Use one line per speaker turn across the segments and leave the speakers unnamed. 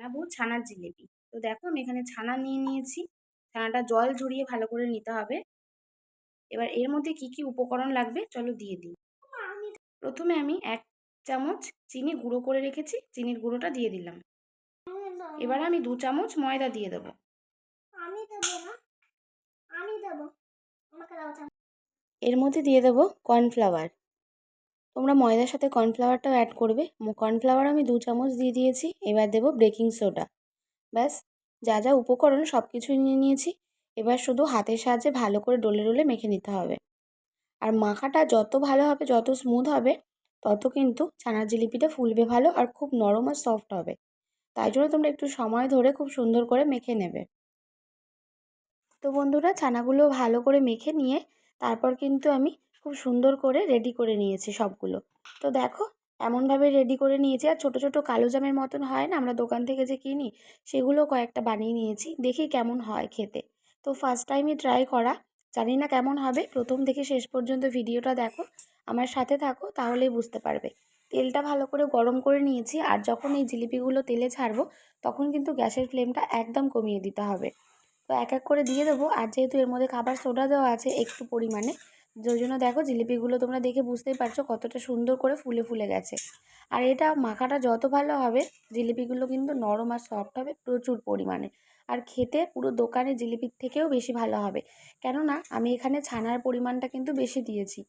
বানাবো ছানার জিলিপি। তো দেখো আমি এখানে ছানা নিয়ে নিয়েছি। ছানাটা জল ঝরিয়ে ভালো করে নিতে হবে। এবার এর মধ্যে কি কি উপকরণ লাগবে চলো দিয়ে দিই। প্রথমে আমি 1 চামচ চিনি গুঁড়ো করে রেখেছি, চিনির গুঁড়োটা দিয়ে দিলাম। এবার আমি 2 চামচ ময়দা দিয়ে দেবো। এর মধ্যে দিয়ে দেবো কর্নফ্লাওয়ার। তোমরা ময়দার সাথে কর্নফ্লাওয়ারটাও অ্যাড করবে। কর্নফ্লাওয়ার আমি 2 চামচ দিয়ে দিয়েছি। এবার দেবো বেকিং সোডা। ব্যাস, যা যা উপকরণ সব কিছুই নিয়ে নিয়েছি। এবার শুধু হাতের সাহায্যে ভালো করে ডলে ডলে মেখে নিতে হবে। আর মাখাটা যত ভালো হবে, যত স্মুথ হবে, তত কিন্তু ছানার জিলিপিটা ফুলবে ভালো আর খুব নরম আর সফট হবে। তাই জন্য তোমরা একটু সময় ধরে খুব সুন্দর করে মেখে নেবে। তো বন্ধুরা, ছানাগুলো ভালো করে মেখে নিয়ে তারপর কিন্তু আমি খুব সুন্দর করে রেডি করে নিয়েছি সবগুলো। তো দেখো এমনভাবে রেডি করে নিয়েছি। আর ছোটো ছোটো কালো জামের মতন হয় না আমরা দোকান থেকে যে কিনি, সেগুলো কয়েকটা বানিয়ে নিয়েছি। দেখি কেমন হয় খেতে। তো ফার্স্ট টাইমই ট্রাই করা, জানি না কেমন হবে। প্রথম থেকে শেষ পর্যন্ত ভিডিওটা দেখো, আমার সাথে থাকো, তাহলেই বুঝতে পারবে। তেলটা ভালো করে গরম করে নিয়েছি। আর যখন এই জিলিপিগুলো তেলে ছাড়বো, তখন কিন্তু গ্যাসের ফ্লেমটা একদম কমিয়ে দিতে হবে। তো এক এক করে দিয়ে দেবো। আর যেহেতু এর মধ্যে খাবার সোডা দেওয়া আছে একটু পরিমাণে, যার জন্য দেখো জিলিপিগুলো তোমরা দেখে বুঝতেই পারছো কতটা সুন্দর করে ফুলে ফুলে গেছে। আর এটা মাখাটা যত ভালো হবে, জিলিপিগুলো কিন্তু নরম আর সফট হবে প্রচুর পরিমাণে। আর খেতে পুরো দোকানের জিলিপির থেকেও বেশি ভালো হবে। কেননা আমি এখানে ছানার পরিমাণটা কিন্তু বেশি দিয়েছি।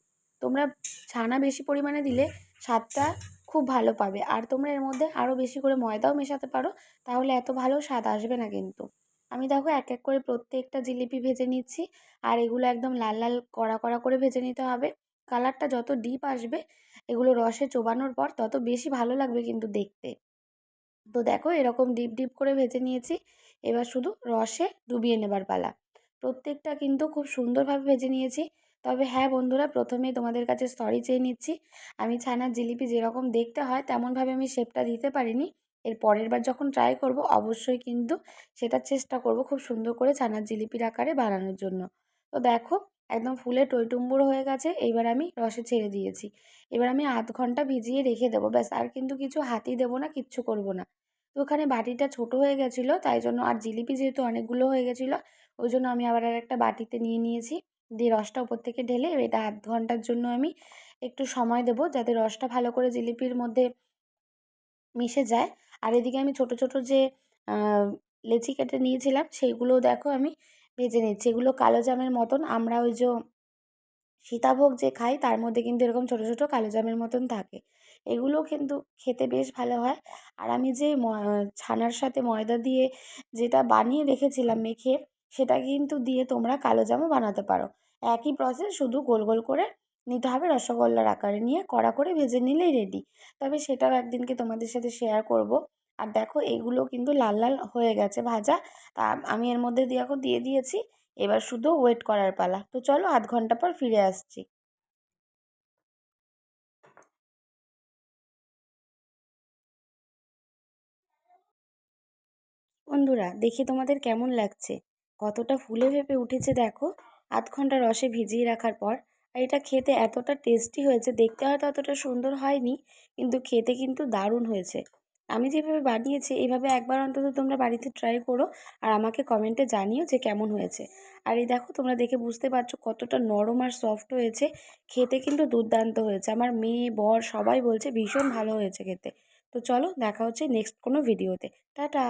তোমরা ছানা বেশি পরিমাণে দিলে স্বাদটা খুব ভালো পাবে। আর তোমরা এর মধ্যে আরও বেশি করে ময়দাও মেশাতে পারো, তাহলে এত ভালো স্বাদ আসবে না কিন্তু। আমি দেখো এক এক করে প্রত্যেকটা জিলিপি ভেজে নিচ্ছি। আর এগুলো একদম লাল লাল কড়া কড়া করে ভেজে নিতে হবে। কালারটা যত ডিপ আসবে এগুলো রসে চোবানোর পর, তত বেশি ভালো লাগবে কিন্তু দেখতে। তো দেখো এরকম ডিপ ডিপ করে ভেজে নিয়েছি। এবার শুধু রসে ডুবিয়ে নেবার পালা। প্রত্যেকটা কিন্তু খুব সুন্দরভাবে ভেজে নিয়েছি। তবে হ্যাঁ বন্ধুরা, প্রথমেই তোমাদের কাছে সরি চেয়ে নিচ্ছি। আমি ছানার জিলিপি যেরকম দেখতে হয় তেমনভাবে আমি শেপটা দিতে পারিনি। এর পরের বার যখন ট্রাই করব, অবশ্যই কিন্তু সেটা চেষ্টা করব খুব সুন্দর করে ছানার জিলিপির আকারে বানানোর জন্য। তো দেখো একদম ফুলে টইটুম্বুর হয়ে গেছে। এইবার আমি রসে ছেড়ে দিয়েছি। এবার আমি আধ ঘন্টা ভিজিয়ে রেখে দেবো। ব্যাস, আর কিন্তু কিছু হাতই দেবো না, কিচ্ছু করব না। তো ওখানে বাটিটা ছোট হয়ে গেছিলো, তাই জন্য, আর জিলিপি যেহেতু অনেকগুলো হয়ে গেছিলো, ওই জন্য আমি আবার আর একটা বাটিতে নিয়ে নিয়েছি। দিয়ে রসটা উপর থেকে ঢেলে এটা আধ ঘন্টার জন্য আমি একটু সময় দেবো, যাতে রসটা ভালো করে জিলিপির মধ্যে মিশে যায়। আর এদিকে আমি ছোট ছোট যে লেচি কেটে নিয়েছিলাম, সেইগুলোও দেখো আমি ভেজে নিচ্ছি। এগুলো কালো জামের মতন, আমরা ওই যে সীতাভোগ যে খাই তার মধ্যে কিন্তু এরকম ছোট ছোট কালো জামের মতন থাকে। এগুলো কিন্তু খেতে বেশ ভালো হয়। আর আমি যে ছানার সাথে ময়দা দিয়ে যেটা বানিয়ে রেখেছিলাম মেখে, সেটা কিন্তু দিয়ে তোমরা কালো জামও বানাতে পারো। একই প্রসেস, শুধু গোল গোল করে নিতে হবে, রসগোল্লার আকারে নিয়ে কড়া করে ভেজে নিলেই রেডি। তবে সেটাও একদিনকে তোমাদের সাথে শেয়ার করব। আর দেখো এগুলো কিন্তু লাল লাল হয়ে গেছে ভাজা। তা আমি এর মধ্যে দিয়ে এখন দিয়ে দিয়েছি। এবার শুধু ওয়েট করার পালা। তো চলো আধ ঘন্টা পর ফিরে আসছি। বন্ধুরা, দেখে তোমাদের কেমন লাগছে? কতটা ফুলে ফেঁপে উঠেছে দেখো, আধ ঘন্টা রসে ভিজিয়ে রাখার পর। আর এটা খেতে এতটা টেস্টি হয়েছে, দেখতে হয়তো অতটা সুন্দর হয়নি, কিন্তু খেতে কিন্তু দারুণ হয়েছে। আমি যেভাবে বানিয়েছি এইভাবে একবার অন্তত তোমরা বাড়িতে ট্রাই করো। আর আমাকে কমেন্টে জানিও যে কেমন হয়েছে। আর এই দেখো তোমরা দেখে বুঝতে পারছো কতটা নরম আর সফট হয়েছে। খেতে কিন্তু দুর্দান্ত হয়েছে। আমার মেয়ে বর সবাই বলছে ভীষণ ভালো হয়েছে খেতে। তো চলো দেখা হচ্ছে নেক্সট কোনো ভিডিওতে। টাটা।